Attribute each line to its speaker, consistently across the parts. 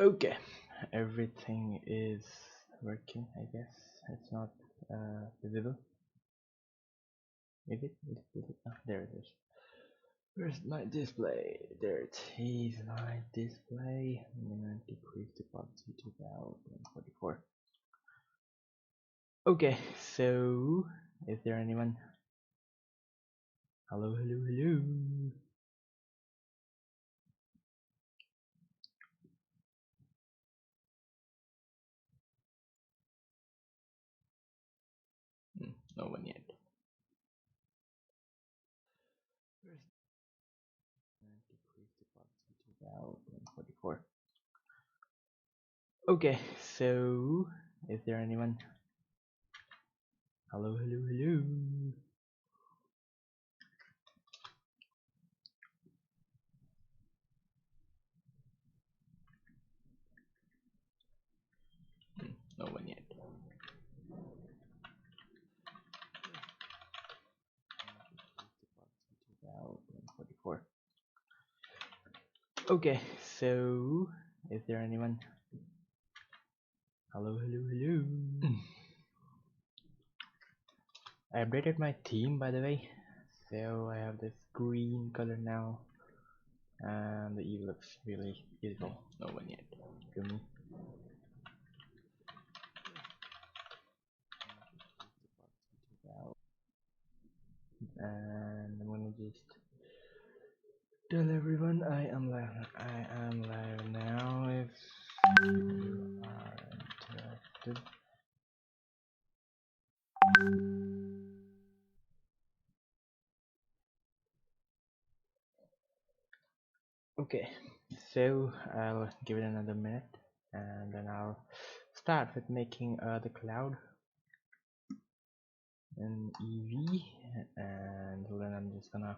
Speaker 1: Okay, everything is working, I guess. It's not visible. Is it? Oh, there it is. Where's my display? There it is, my display. I'm gonna decrease the opacity to about 144. Okay, so is there anyone? Hello, hello, hello. No one yet. Where's decrease the opacity to about 144. Okay, so is there anyone? Hello, hello, hello. No one yet. About 144. Okay, so is there anyone? Hello, hello, hello. I updated my theme, by the way, so I have this green color now, and the eevee looks really beautiful. No one yet. To me. And I'm gonna just tell everyone I am live. I am live now. If you are interested. Okay, so I'll give it another minute, and then I'll start with making the cloud in eevee, and then I'm just gonna,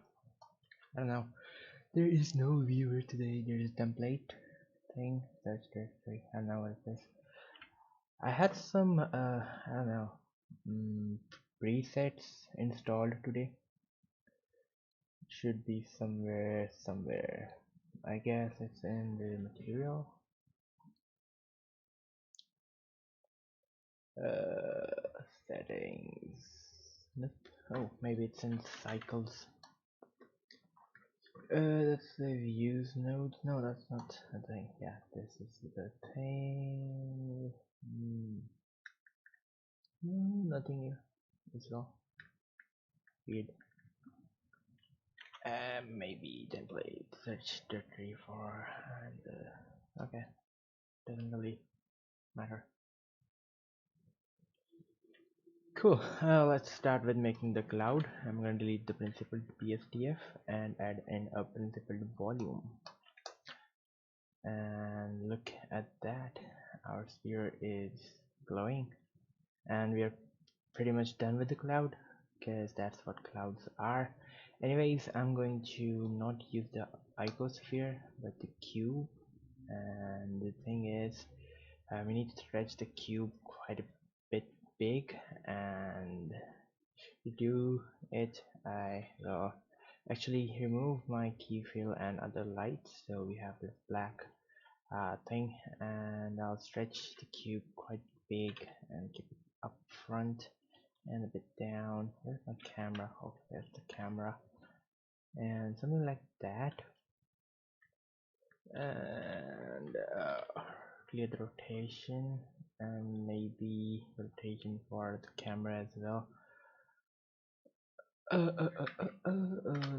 Speaker 1: I don't know, there is no viewer today. There is template thing, search directory. I don't know what it is. I had some I don't know, presets installed today. It should be somewhere. I guess it's in the material. Settings. Nope. Oh, maybe it's in cycles. That's the views node. No, that's not a thing. Yeah, this is the thing. Nothing here. It's all weird. Maybe template search directory for and okay, doesn't really matter. Cool. Let's start with making the cloud. I'm going to delete the principled PSTF and add in a principled volume. And look at that. Our sphere is glowing, and we are pretty much done with the cloud because that's what clouds are. Anyways, I'm going to not use the icosphere but the cube, and the thing is we need to stretch the cube quite a bit big, and to do it I will actually remove my key fill and other lights, so we have this black thing, and I'll stretch the cube quite big and keep it up front and a bit down. Where's my camera? Oh, there's the camera, and something like that. And clear the rotation, and maybe rotation for the camera as well.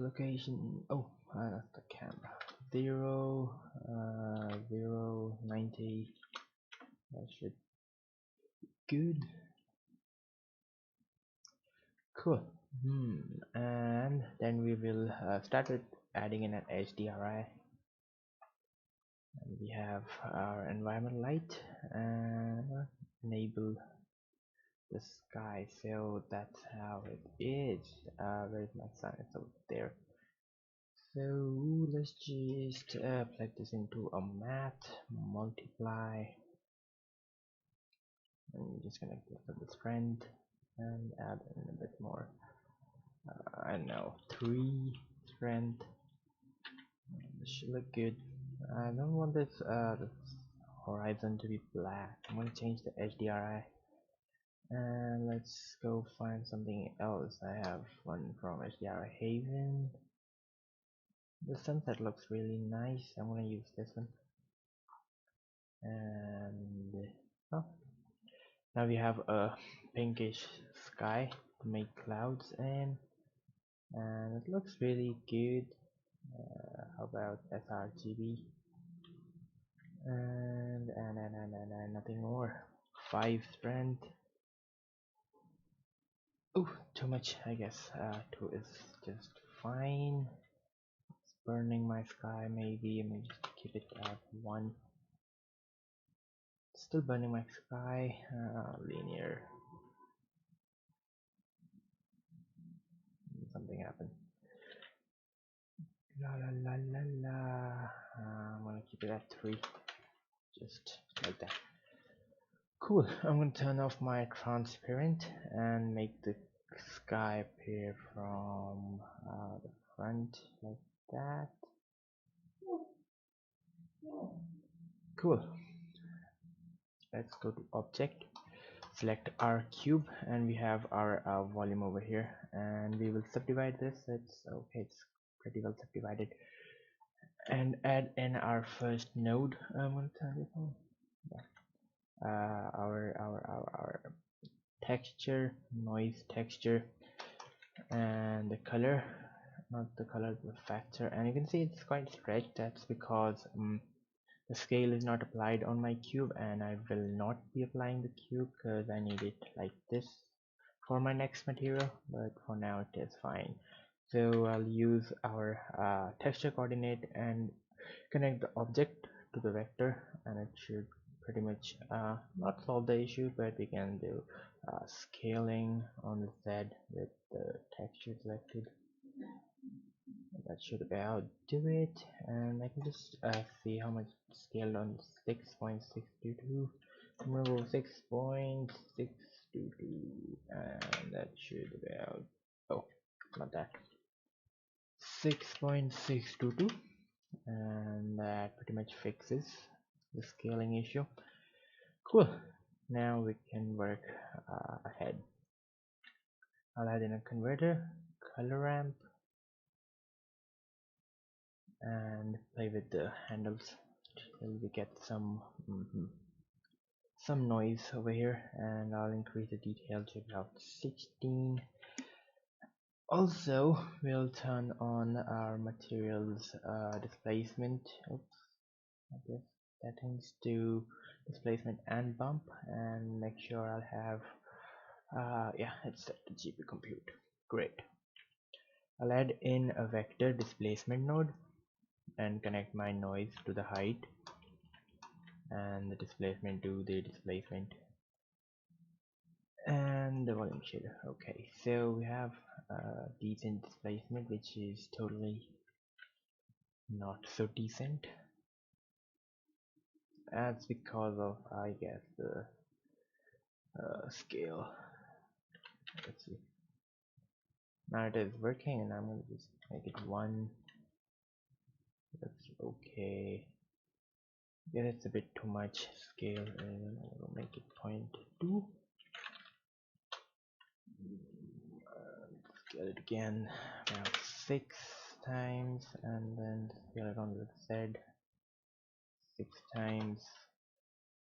Speaker 1: Location. Oh, that's the camera. 90. That should be good. Cool. And then we will start with adding in an HDRI. And we have our environment light and enable the sky, so that's how it is. Where's my sun? It's over there. So let's just plug this into a math, multiply, and I'm just gonna give this friend and add in a bit more. I don't know, 3 strength. This should look good. I don't want this horizon to be black. I'm gonna change the HDRI, and let's go find something else. I have one from HDRI Haven. The sunset looks really nice. I'm gonna use this one. And oh, now we have a pinkish sky to make clouds in, and it looks really good. How about sRGB? And nothing more. 5 strength. Oh, too much, I guess. 2 is just fine. It's burning my sky, maybe. Let me just keep it at 1. Still burning my sky. Linear. Something happened. La la la la la. I'm gonna keep it at 3. Just like that. Cool. I'm gonna turn off my transparent and make the sky appear from the front like that. Cool. Let's go to object, select our cube, and we have our volume over here, and we will subdivide this. It's okay, it's pretty well subdivided, and add in our first node. I'm gonna turn it on. Yeah. Our texture, noise texture, and the color, not the color, the factor, and you can see it's quite stretched. That's because the scale is not applied on my cube, and I will not be applying the cube because I need it like this for my next material, but for now it is fine. So I'll use our texture coordinate and connect the object to the vector, and it should pretty much not solve the issue, but we can do scaling on the Z with the texture selected. That should about do it, and I can just see how much scaled on 6.622. Move 6.622, and that should about, oh, not that, 6.622, and that pretty much fixes the scaling issue. Cool. Now we can work ahead. I'll add in a converter, color ramp, and play with the handles till we get some noise over here, and I'll increase the detail to about 16. Also, we'll turn on our materials displacement. Oops, okay. Settings to displacement and bump, and make sure I'll have yeah, it's set to GPU compute. Great. I'll add in a vector displacement node and connect my noise to the height and the displacement to the displacement and the volume shader. Okay, so we have decent displacement, which is totally not so decent. That's because of, I guess, the scale. Let's see. Now it is working, and I'm gonna just make it 1. That's okay. Yeah, it's a bit too much scale, and I'm gonna make it 0.2. Scale it again about 6 times, and then scale it on the Z 6 times.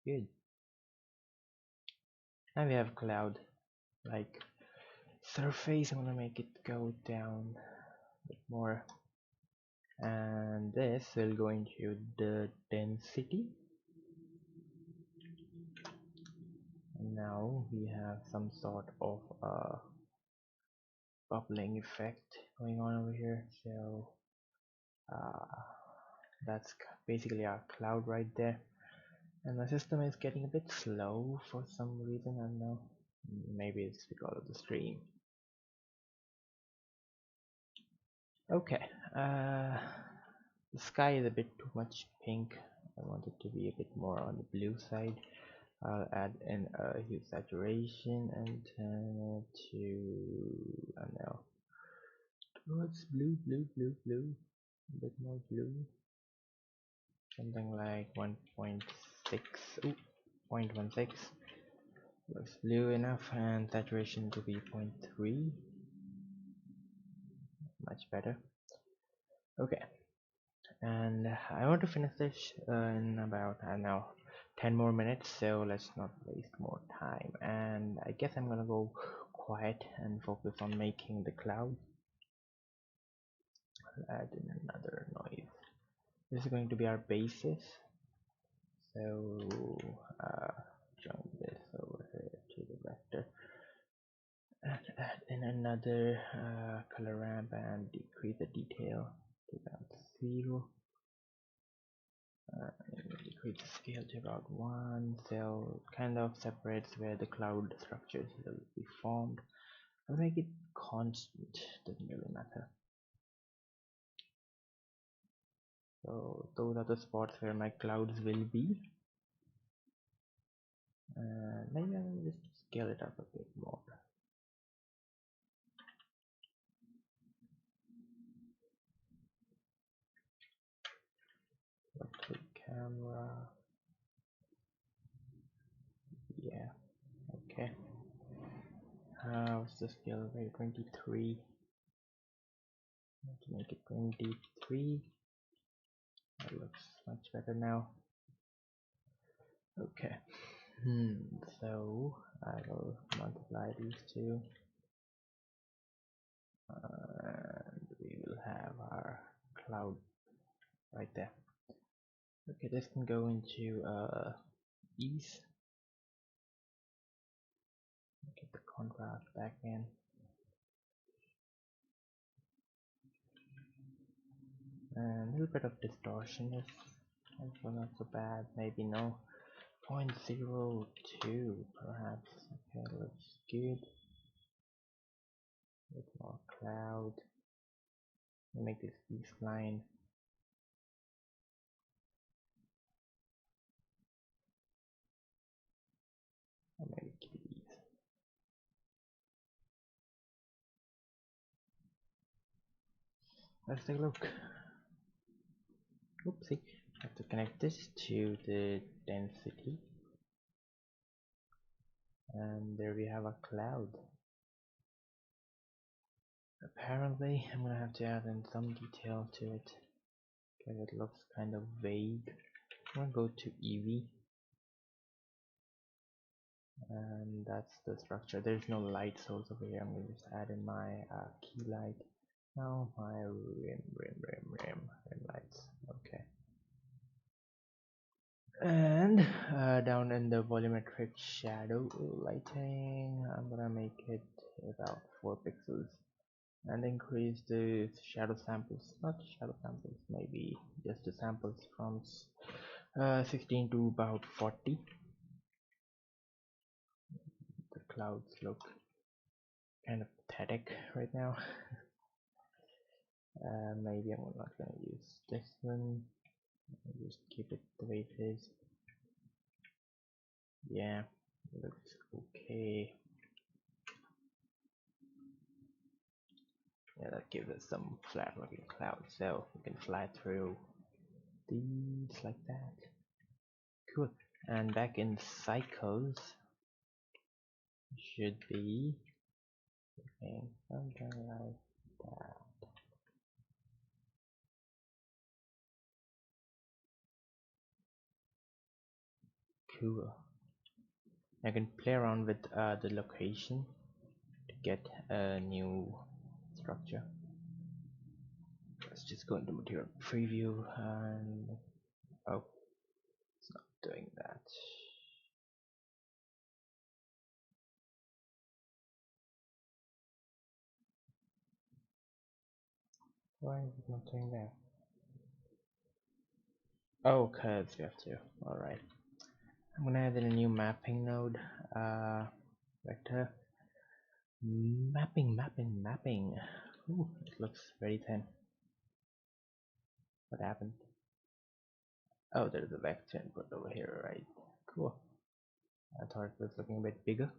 Speaker 1: Good. Now we have cloud like surface. I'm gonna make it go down a bit more, and this will go into the density. And now we have some sort of bubbling effect going on over here, so that's basically our cloud right there. And my system is getting a bit slow for some reason. I don't know, maybe it's because of the stream. Okay, the sky is a bit too much pink. I want it to be a bit more on the blue side. I'll add in a hue saturation and turn it to, I don't know, towards blue, a bit more blue, something like 1.6. ooh, 0.16 looks blue enough, and saturation to be 0.3, much better. Okay, and I want to finish this in about now 10 more minutes, so let's not waste more time, and I guess I'm gonna go quiet and focus on making the cloud. I'll add in another noise. This is going to be our basis, so join this over here to the vector and add in another color ramp and decrease the detail to about 0. Decrease the scale to about 1, so it kind of separates where the cloud structures will be formed. I'll make it constant, doesn't really matter. So those are the spots where my clouds will be. Maybe I'll just scale it up a bit more. Click camera. Yeah, okay. What's the scale rate? 23. To make it 23. That looks much better now. Okay. So I will multiply these two, and we will have our cloud right there. Okay, this can go into ease. Get the contrast back in. And a little bit of distortion is also not so bad. Maybe no. 0.02 perhaps. Okay, looks good. With more cloud. Make this spline. Or maybe keys. Let's take a look. Oopsie. I have to connect this to the density. And there we have a cloud. Apparently, I'm gonna have to add in some detail to it because it looks kind of vague. I'm gonna go to eevee, and that's the structure. There's no light source over here. I'm gonna just add in my key light. Now my rim lights. Okay. And down in the volumetric shadow lighting, I'm gonna make it about 4 pixels and increase the shadow samples, not shadow samples, maybe just the samples from 16 to about 40. The clouds look kind of pathetic right now. Maybe I'm not gonna use this one. I'll just keep it the way it is. Yeah, it looks okay. Yeah, that gives us some flat looking clouds, so we can fly through these like that. Cool. And back in cycles should be something like that. Cool. I can play around with the location to get a new structure. Let's just go into material preview and oh, it's not doing that. Why is it not doing that? Oh, curves we have to. Alright. I'm gonna add in a new mapping node. Vector. Mapping. Ooh, it looks very thin. What happened? Oh, there's a vector input over here, right? Cool. I thought it was looking a bit bigger.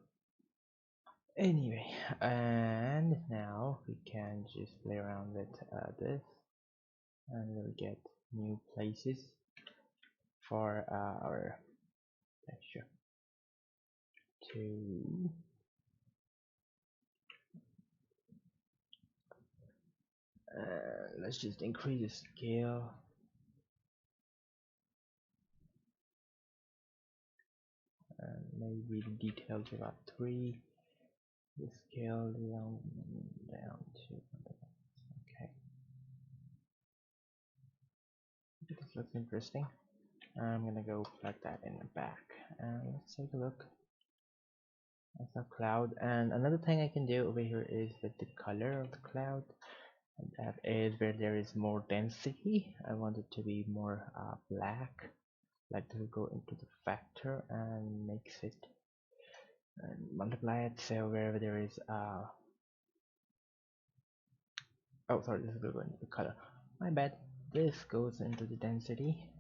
Speaker 1: Anyway, and now we can just play around with this, and we'll get new places for our texture to let's just increase the scale, and maybe the details about 3, the scale down to, okay, this looks interesting. I'm gonna go plug that in the back and let's take a look. That's a cloud, and another thing I can do over here is with the color of the cloud, and that is where there is more density. I want it to be more black. Like to go into the factor and makes it and multiply it, so wherever there is oh sorry, this will go into the color, my bad. This goes into the density,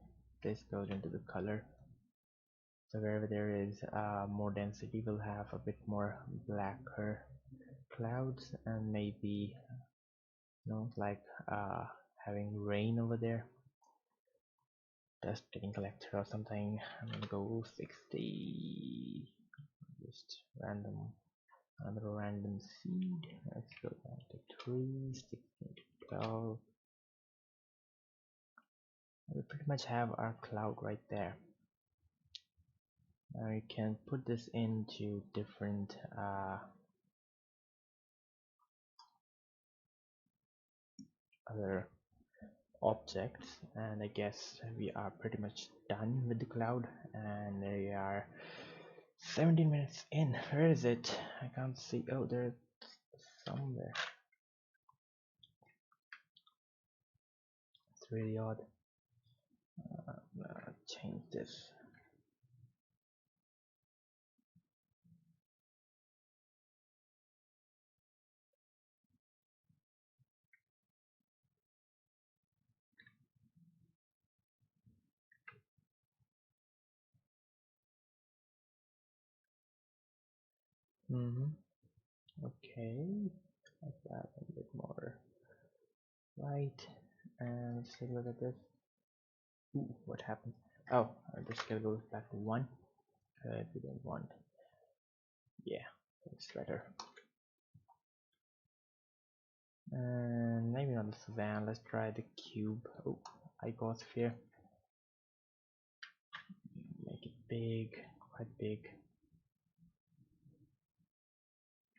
Speaker 1: this goes into the color, so wherever there is more density we'll have a bit more blacker clouds, and maybe like having rain over there, dust getting collected or something. I'm gonna go 60, just random, another random seed. Let's go down to 3, 16, 12. We pretty much have our cloud right there. Now you can put this into different other objects, and I guess we are pretty much done with the cloud, and we are 17 minutes in. Where is it? I can't see. Oh, there's somewhere. It's really odd. Change this. Okay, like that, a bit more right, and let's take a look at this. Ooh, what happened? Oh, the scale goes back to 1. If we don't want, yeah, it's better. And maybe not the Suzanne, let's try the cube. Oh, icosphere. Make it big, quite big.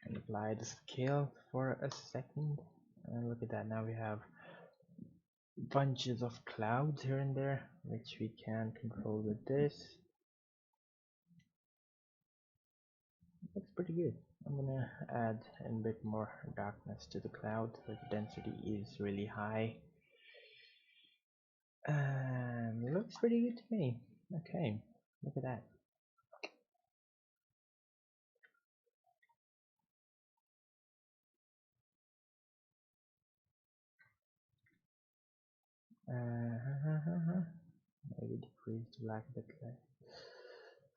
Speaker 1: And apply the scale for a second. And look at that, now we have bunches of clouds here and there, which we can control with this. Looks pretty good. I'm gonna add a bit more darkness to the cloud where the density is really high. And looks pretty good to me. Okay, look at that. Maybe decrease the black a bit less.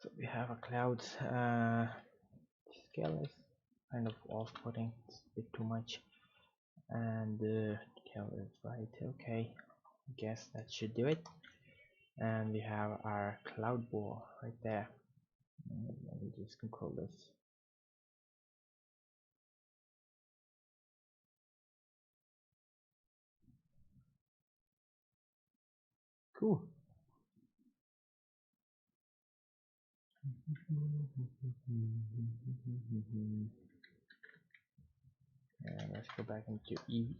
Speaker 1: So we have a cloud. Scale is kind of off-putting. It's a bit too much. And the detail is right. Okay, I guess that should do it. And we have our cloud ball right there. Let me just control this. Cool. And let's go back into eevee.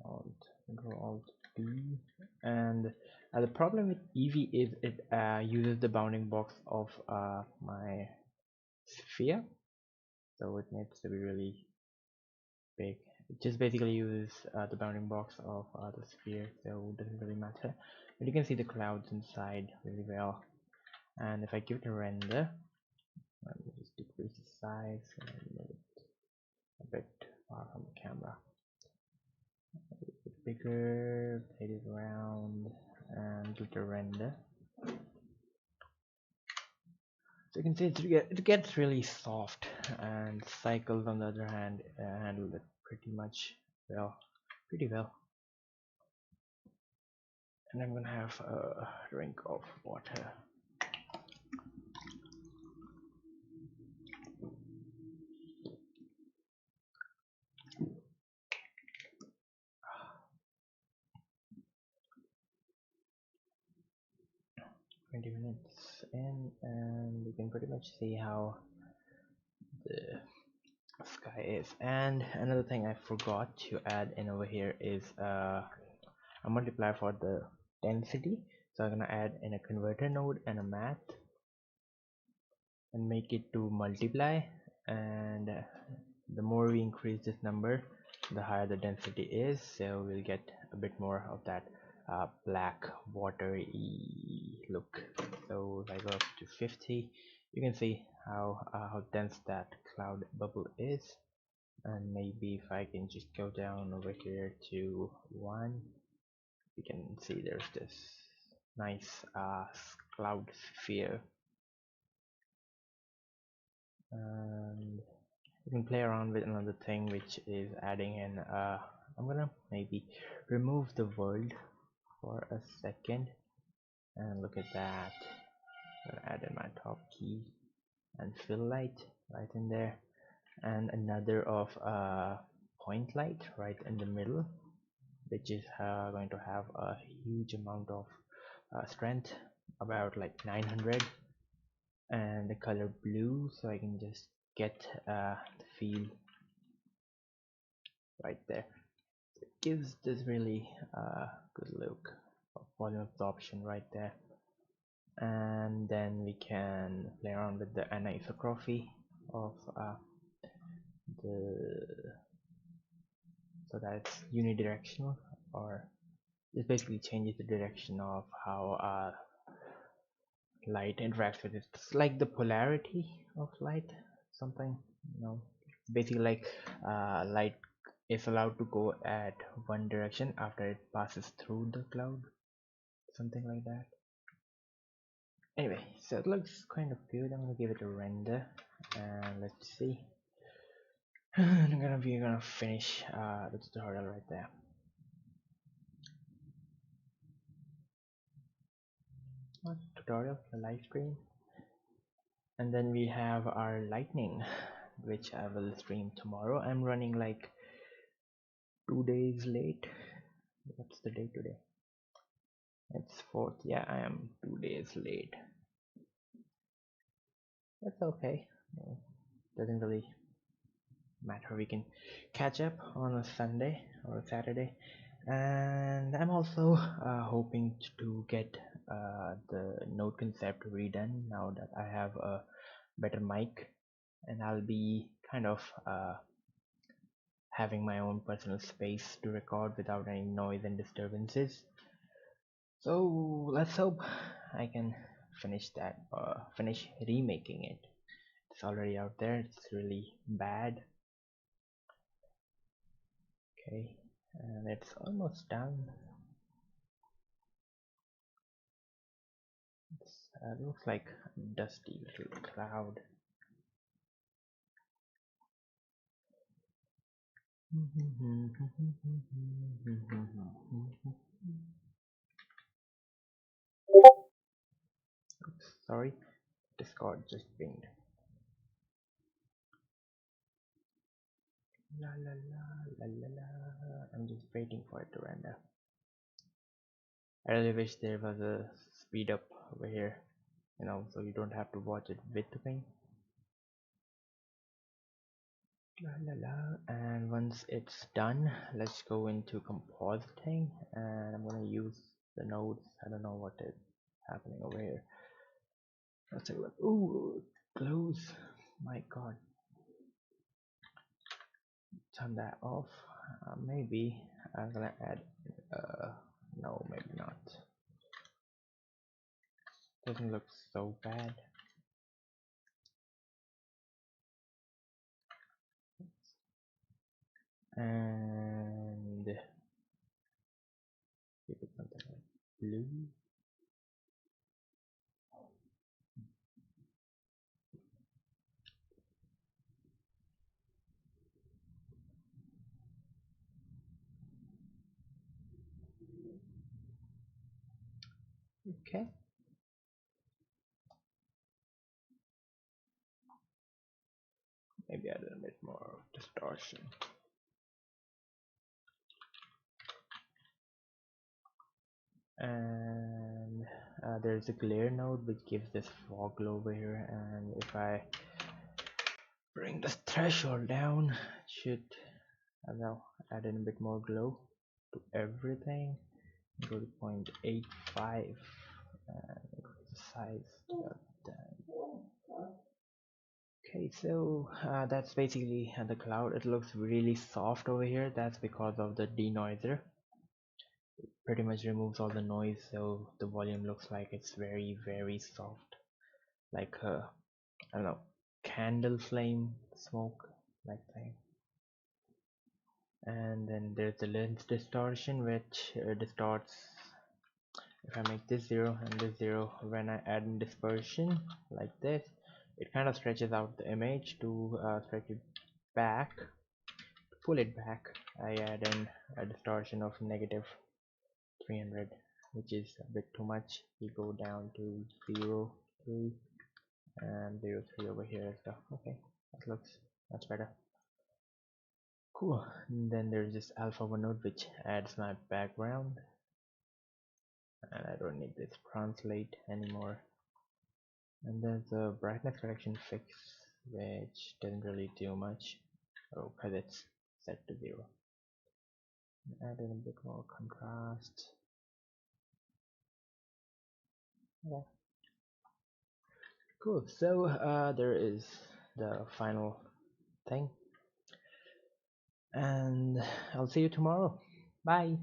Speaker 1: Alt, Control Alt B. And the problem with eevee is it uses the bounding box of my sphere, so it needs to be really big. It just basically uses the bounding box of the sphere, so it doesn't really matter. But you can see the clouds inside really well. And if I give it a render, let me just decrease the size and move it a bit far from the camera. A bit bigger, plate it around, and do the render. So you can see it gets really soft, and cycles on the other hand handle it pretty much well, pretty well. And I'm gonna have a drink of water. $20 in, and you can pretty much see how the sky is. And another thing I forgot to add in over here is a multiplier for the density. So I'm gonna add in a converter node and a math and make it to multiply, and the more we increase this number, the higher the density is, so we'll get a bit more of that black watery look. So if I go up to 50, you can see how dense that cloud bubble is. And maybe if I can just go down over here to 1, you can see there's this nice cloud sphere. And you can play around with another thing, which is adding in I'm gonna maybe remove the world for a second, and look at that. I'm gonna add in my top key and fill light right in there, and another of point light right in the middle, which is going to have a huge amount of strength, about like 900, and the color blue, so I can just get the feel right there. It gives this really good look of volume absorption right there. And then we can play around with the anisotropy of the so that it's unidirectional, or it basically changes the direction of how light interacts with it. It's like the polarity of light, something, you know. Basically like light is allowed to go at one direction after it passes through the cloud, something like that. Anyway, so it looks kind of good. I'm gonna give it a render, and let's see. We're gonna finish the tutorial right there. Not tutorial, the live stream. And then we have our lightning, which I will stream tomorrow. I'm running like 2 days late. What's the day today? It's 4th. Yeah, I am 2 days late. That's okay. Doesn't really matter. We can catch up on a Sunday or a Saturday. And I'm also hoping to get the Node concept redone now that I have a better mic, and I'll be kind of having my own personal space to record without any noise and disturbances. So let's hope I can finish that, finish remaking it. It's already out there. It's really bad. Okay, and it's almost done. It looks like a dusty little cloud. Oops, sorry, Discord just pinged. La la la la la la. I'm just waiting for it to render. I really wish there was a speed up over here, you know, so you don't have to watch it with the ping. La la la. And once it's done, let's go into compositing, and I'm gonna use the nodes. I don't know what is happening over here. Let's take a look. Ooh, close. My god. Turn that off. Maybe I'm gonna add no, maybe not. Doesn't look so bad. And give it something like blue. Okay, maybe add a bit more distortion. And there's a glare node which gives this fog glow over here, and if I bring the threshold down, it should now add in a bit more glow to everything. Go to 0.85 and increase the size to that. Okay, so that's basically the cloud. It looks really soft over here. That's because of the denoiser. Pretty much removes all the noise, so the volume looks like it's very soft, like a, I don't know, candle flame smoke like thing. And then there's the lens distortion, which distorts if I make this 0 and this 0. When I add in dispersion like this, it kind of stretches out the image. To stretch it back, pull it back, I add in a distortion of negative 300, which is a bit too much. We go down to 0 3 and 0 3 over here as well. Okay, that looks much better. Cool. And then there's this alpha 1 node which adds my background, and I don't need this translate anymore. And there's a brightness correction fix which doesn't really do much, oh, because it's set to 0. Add in a bit more contrast. Yeah, cool. So there is the final thing, and I'll see you tomorrow. Bye.